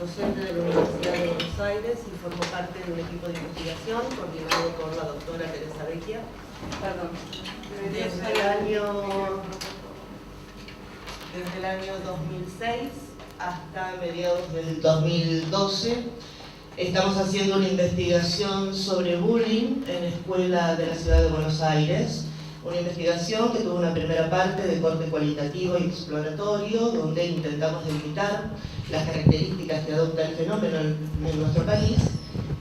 docente de la Universidad de Buenos Aires y formo parte de un equipo de investigación coordinado por la doctora Teresa Vecchia. Desde el año 2006 hasta mediados del 2012 estamos haciendo una investigación sobre bullying en la escuela de la ciudad de Buenos Aires. Una investigación que tuvo una primera parte de corte cualitativo y exploratorio, donde intentamos delimitar las características que adopta el fenómeno en nuestro país,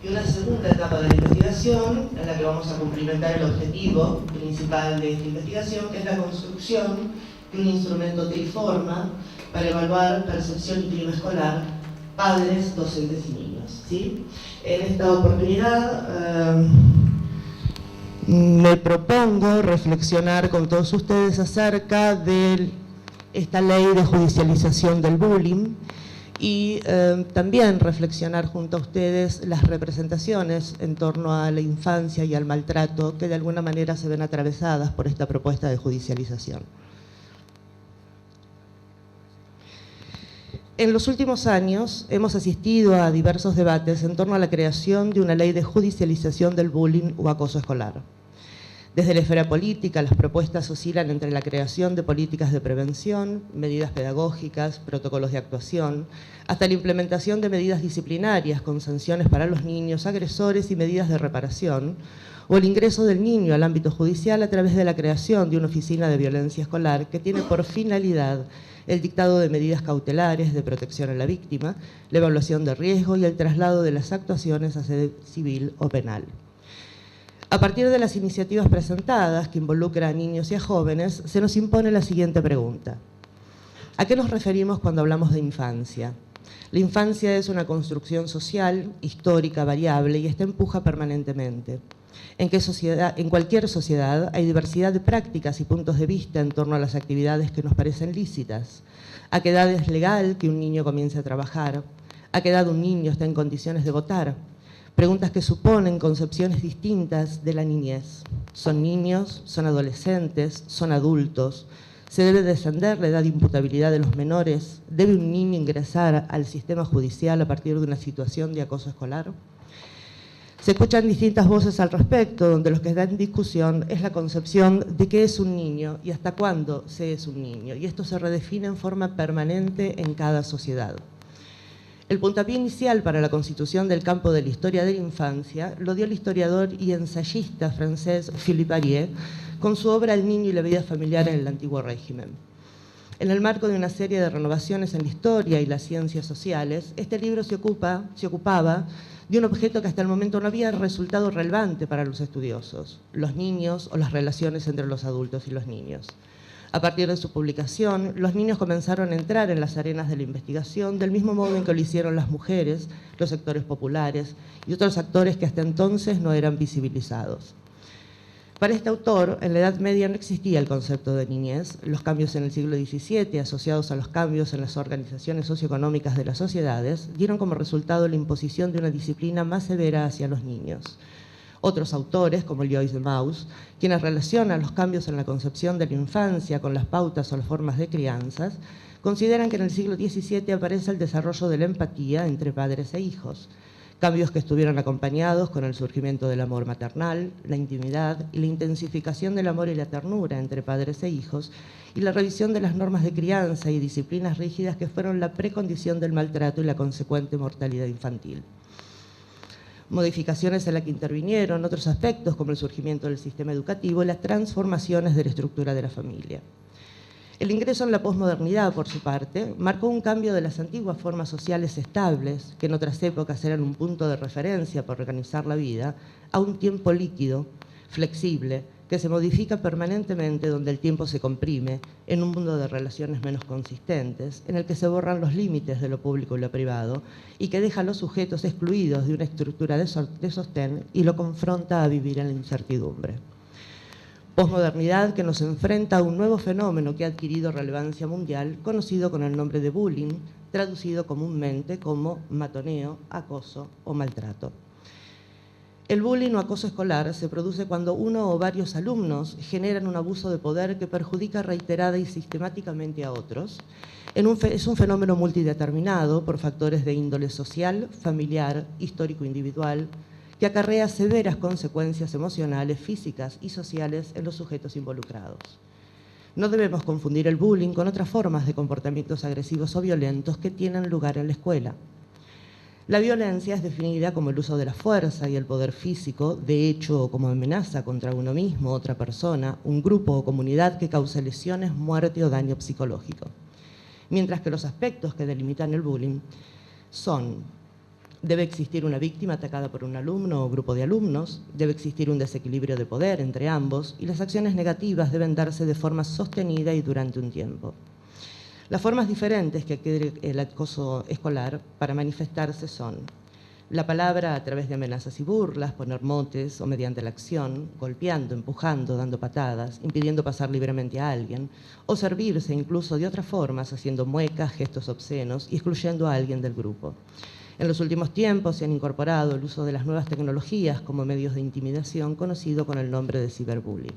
y una segunda etapa de la investigación, en la que vamos a cumplimentar el objetivo principal de esta investigación, que es la construcción de un instrumento triforma para evaluar percepción y clima escolar, padres, docentes y niños, ¿sí? En esta oportunidad me propongo reflexionar con todos ustedes acerca de esta ley de judicialización del bullying y también reflexionar junto a ustedes las representaciones en torno a la infancia y al maltrato que de alguna manera se ven atravesadas por esta propuesta de judicialización. En los últimos años hemos asistido a diversos debates en torno a la creación de una ley de judicialización del bullying o acoso escolar. Desde la esfera política, las propuestas oscilan entre la creación de políticas de prevención, medidas pedagógicas, protocolos de actuación, hasta la implementación de medidas disciplinarias con sanciones para los niños, agresores y medidas de reparación, o el ingreso del niño al ámbito judicial a través de la creación de una oficina de violencia escolar que tiene por finalidad el dictado de medidas cautelares de protección a la víctima, la evaluación de riesgo y el traslado de las actuaciones a sede civil o penal. A partir de las iniciativas presentadas, que involucran a niños y a jóvenes, se nos impone la siguiente pregunta. ¿A qué nos referimos cuando hablamos de infancia? La infancia es una construcción social, histórica, variable y esta empuja permanentemente. En cualquier sociedad hay diversidad de prácticas y puntos de vista en torno a las actividades que nos parecen lícitas. ¿A qué edad es legal que un niño comience a trabajar? ¿A qué edad un niño está en condiciones de votar? Preguntas que suponen concepciones distintas de la niñez. ¿Son niños? ¿Son adolescentes? ¿Son adultos? ¿Se debe descender la edad de imputabilidad de los menores? ¿Debe un niño ingresar al sistema judicial a partir de una situación de acoso escolar? Se escuchan distintas voces al respecto, donde lo que está en discusión es la concepción de qué es un niño y hasta cuándo se es un niño, y esto se redefine en forma permanente en cada sociedad. El puntapié inicial para la constitución del campo de la historia de la infancia lo dio el historiador y ensayista francés Philippe Arié con su obra El niño y la vida familiar en el antiguo régimen. En el marco de una serie de renovaciones en la historia y las ciencias sociales, este libro se ocupaba de un objeto que hasta el momento no había resultado relevante para los estudiosos, los niños o las relaciones entre los adultos y los niños. A partir de su publicación, los niños comenzaron a entrar en las arenas de la investigación del mismo modo en que lo hicieron las mujeres, los sectores populares y otros actores que hasta entonces no eran visibilizados. Para este autor, en la Edad Media no existía el concepto de niñez. Los cambios en el siglo XVII, asociados a los cambios en las organizaciones socioeconómicas de las sociedades, dieron como resultado la imposición de una disciplina más severa hacia los niños. Otros autores, como Joyce de Mauss, quienes relacionan los cambios en la concepción de la infancia con las pautas o las formas de crianzas, consideran que en el siglo XVII aparece el desarrollo de la empatía entre padres e hijos, cambios que estuvieron acompañados con el surgimiento del amor maternal, la intimidad y la intensificación del amor y la ternura entre padres e hijos, y la revisión de las normas de crianza y disciplinas rígidas que fueron la precondición del maltrato y la consecuente mortalidad infantil. Modificaciones en las que intervinieron otros aspectos como el surgimiento del sistema educativo y las transformaciones de la estructura de la familia. El ingreso en la posmodernidad, por su parte, marcó un cambio de las antiguas formas sociales estables, que en otras épocas eran un punto de referencia para organizar la vida, a un tiempo líquido, flexible, que se modifica permanentemente, donde el tiempo se comprime, en un mundo de relaciones menos consistentes, en el que se borran los límites de lo público y lo privado, y que deja a los sujetos excluidos de una estructura de sostén y lo confronta a vivir en la incertidumbre. Posmodernidad que nos enfrenta a un nuevo fenómeno que ha adquirido relevancia mundial, conocido con el nombre de bullying, traducido comúnmente como matoneo, acoso o maltrato. El bullying o acoso escolar se produce cuando uno o varios alumnos generan un abuso de poder que perjudica reiterada y sistemáticamente a otros. Es un fenómeno multideterminado por factores de índole social, familiar, histórico-individual, que acarrea severas consecuencias emocionales, físicas y sociales en los sujetos involucrados. No debemos confundir el bullying con otras formas de comportamientos agresivos o violentos que tienen lugar en la escuela. La violencia es definida como el uso de la fuerza y el poder físico, de hecho o como amenaza contra uno mismo, otra persona, un grupo o comunidad que cause lesiones, muerte o daño psicológico. Mientras que los aspectos que delimitan el bullying son: debe existir una víctima atacada por un alumno o grupo de alumnos, debe existir un desequilibrio de poder entre ambos y las acciones negativas deben darse de forma sostenida y durante un tiempo. Las formas diferentes que adquiere el acoso escolar para manifestarse son: la palabra a través de amenazas y burlas, poner motes o mediante la acción, golpeando, empujando, dando patadas, impidiendo pasar libremente a alguien, o servirse incluso de otras formas, haciendo muecas, gestos obscenos y excluyendo a alguien del grupo. En los últimos tiempos se han incorporado el uso de las nuevas tecnologías como medios de intimidación, conocido con el nombre de ciberbullying.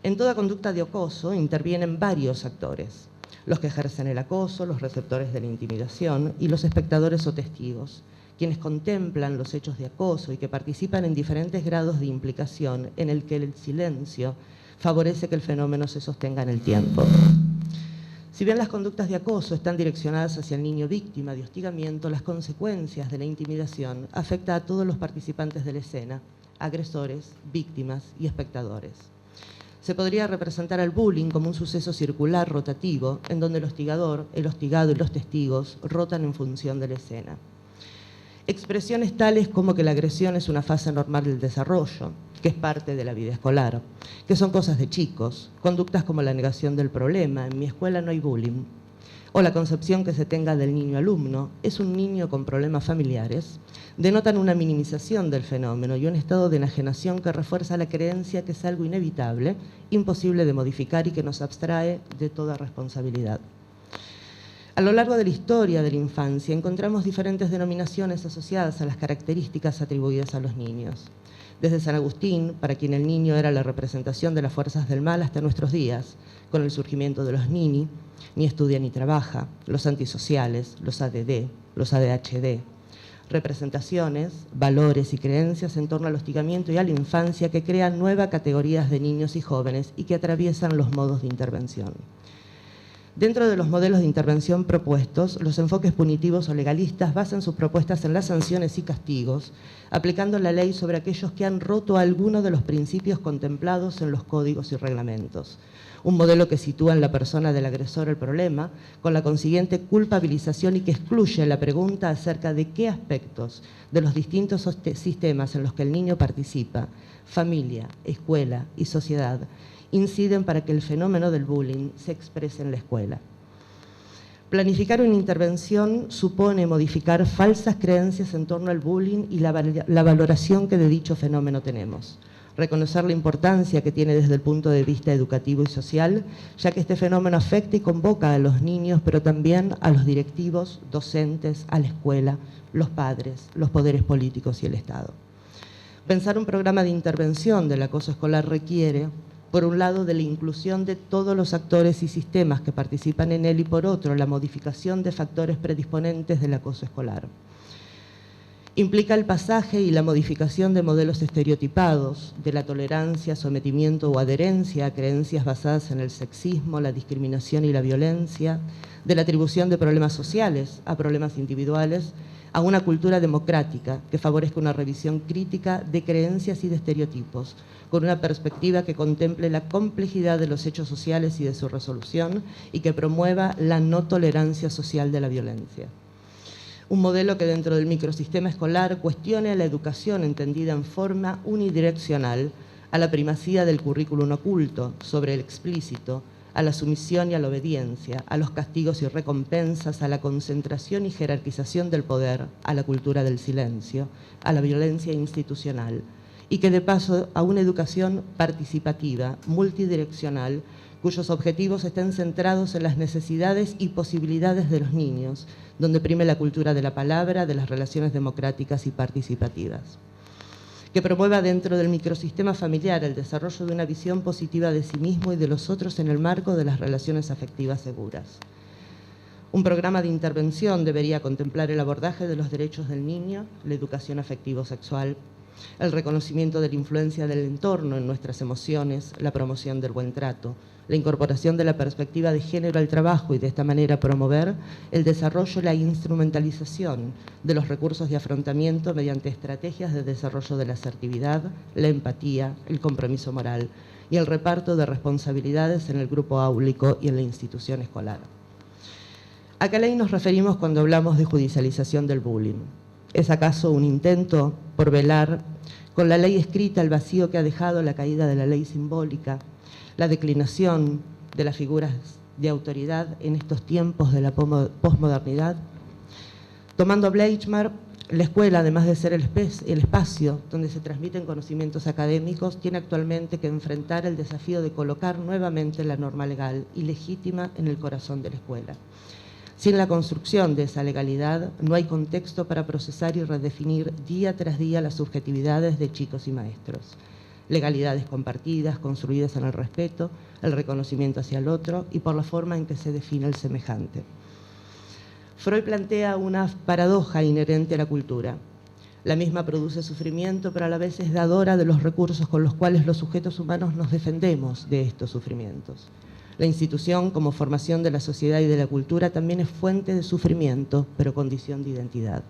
En toda conducta de acoso intervienen varios actores: los que ejercen el acoso, los receptores de la intimidación y los espectadores o testigos, quienes contemplan los hechos de acoso y que participan en diferentes grados de implicación en el que el silencio favorece que el fenómeno se sostenga en el tiempo. Si bien las conductas de acoso están direccionadas hacia el niño víctima de hostigamiento, las consecuencias de la intimidación afectan a todos los participantes de la escena, agresores, víctimas y espectadores. Se podría representar al bullying como un suceso circular rotativo en donde el hostigador, el hostigado y los testigos rotan en función de la escena. Expresiones tales como que la agresión es una fase normal del desarrollo, que es parte de la vida escolar, que son cosas de chicos, conductas como la negación del problema, en mi escuela no hay bullying, o la concepción que se tenga del niño alumno, es un niño con problemas familiares, denotan una minimización del fenómeno y un estado de enajenación que refuerza la creencia que es algo inevitable, imposible de modificar y que nos abstrae de toda responsabilidad. A lo largo de la historia de la infancia encontramos diferentes denominaciones asociadas a las características atribuidas a los niños. Desde San Agustín, para quien el niño era la representación de las fuerzas del mal, hasta nuestros días, con el surgimiento de los nini, ni estudia ni trabaja, los antisociales, los ADD, los ADHD, representaciones, valores y creencias en torno al hostigamiento y a la infancia que crean nuevas categorías de niños y jóvenes y que atraviesan los modos de intervención. Dentro de los modelos de intervención propuestos, los enfoques punitivos o legalistas basan sus propuestas en las sanciones y castigos, aplicando la ley sobre aquellos que han roto alguno de los principios contemplados en los códigos y reglamentos. Un modelo que sitúa en la persona del agresor el problema, con la consiguiente culpabilización y que excluye la pregunta acerca de qué aspectos de los distintos sistemas en los que el niño participa, familia, escuela y sociedad, inciden para que el fenómeno del bullying se exprese en la escuela. Planificar una intervención supone modificar falsas creencias en torno al bullying y la valoración que de dicho fenómeno tenemos. Reconocer la importancia que tiene desde el punto de vista educativo y social, ya que este fenómeno afecta y convoca a los niños, pero también a los directivos, docentes, a la escuela, los padres, los poderes políticos y el Estado. Pensar un programa de intervención del acoso escolar requiere, por un lado, de la inclusión de todos los actores y sistemas que participan en él y, por otro, la modificación de factores predisponentes del acoso escolar. Implica el pasaje y la modificación de modelos estereotipados, de la tolerancia, sometimiento o adherencia a creencias basadas en el sexismo, la discriminación y la violencia, de la atribución de problemas sociales a problemas individuales, a una cultura democrática que favorezca una revisión crítica de creencias y de estereotipos, con una perspectiva que contemple la complejidad de los hechos sociales y de su resolución y que promueva la no tolerancia social de la violencia. Un modelo que dentro del microsistema escolar cuestione a la educación entendida en forma unidireccional, a la primacía del currículum oculto sobre el explícito, a la sumisión y a la obediencia, a los castigos y recompensas, a la concentración y jerarquización del poder, a la cultura del silencio, a la violencia institucional, y que de paso a una educación participativa, multidireccional, cuyos objetivos estén centrados en las necesidades y posibilidades de los niños, donde prime la cultura de la palabra, de las relaciones democráticas y participativas. que promueva dentro del microsistema familiar el desarrollo de una visión positiva de sí mismo y de los otros en el marco de las relaciones afectivas seguras. Un programa de intervención debería contemplar el abordaje de los derechos del niño, la educación afectivo-sexual, el reconocimiento de la influencia del entorno en nuestras emociones, la promoción del buen trato, la incorporación de la perspectiva de género al trabajo y de esta manera promover el desarrollo y la instrumentalización de los recursos de afrontamiento mediante estrategias de desarrollo de la asertividad, la empatía, el compromiso moral y el reparto de responsabilidades en el grupo áulico y en la institución escolar. ¿A qué ley nos referimos cuando hablamos de judicialización del bullying? ¿Es acaso un intento por velar con la ley escrita el vacío que ha dejado la caída de la ley simbólica, la declinación de las figuras de autoridad en estos tiempos de la posmodernidad? Tomando Bleichmar, la escuela, además de ser el espacio donde se transmiten conocimientos académicos, tiene actualmente que enfrentar el desafío de colocar nuevamente la norma legal y legítima en el corazón de la escuela. Sin la construcción de esa legalidad, no hay contexto para procesar y redefinir día tras día las subjetividades de chicos y maestros. Legalidades compartidas, construidas en el respeto, el reconocimiento hacia el otro y por la forma en que se define el semejante. Freud plantea una paradoja inherente a la cultura. La misma produce sufrimiento, pero a la vez es dadora de los recursos con los cuales los sujetos humanos nos defendemos de estos sufrimientos. La institución, como formación de la sociedad y de la cultura, también es fuente de sufrimiento, pero condición de identidad.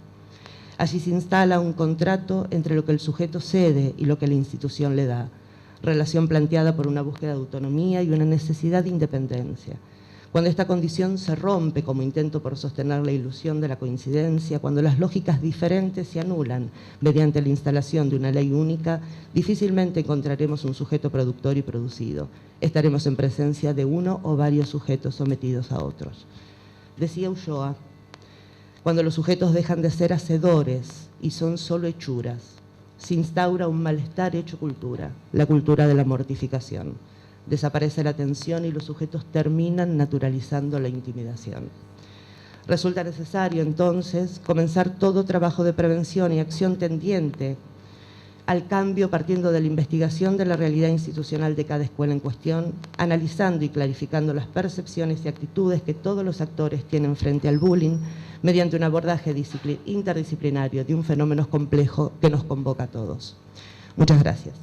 Allí se instala un contrato entre lo que el sujeto cede y lo que la institución le da, relación planteada por una búsqueda de autonomía y una necesidad de independencia. Cuando esta condición se rompe como intento por sostener la ilusión de la coincidencia, cuando las lógicas diferentes se anulan mediante la instalación de una ley única, difícilmente encontraremos un sujeto productor y producido. Estaremos en presencia de uno o varios sujetos sometidos a otros. Decía Ulloa, cuando los sujetos dejan de ser hacedores y son solo hechuras, se instaura un malestar hecho cultura, la cultura de la mortificación. Desaparece la tensión y los sujetos terminan naturalizando la intimidación. Resulta necesario, entonces, comenzar todo trabajo de prevención y acción tendiente al cambio partiendo de la investigación de la realidad institucional de cada escuela en cuestión, analizando y clarificando las percepciones y actitudes que todos los actores tienen frente al bullying mediante un abordaje interdisciplinario de un fenómeno complejo que nos convoca a todos. Muchas gracias.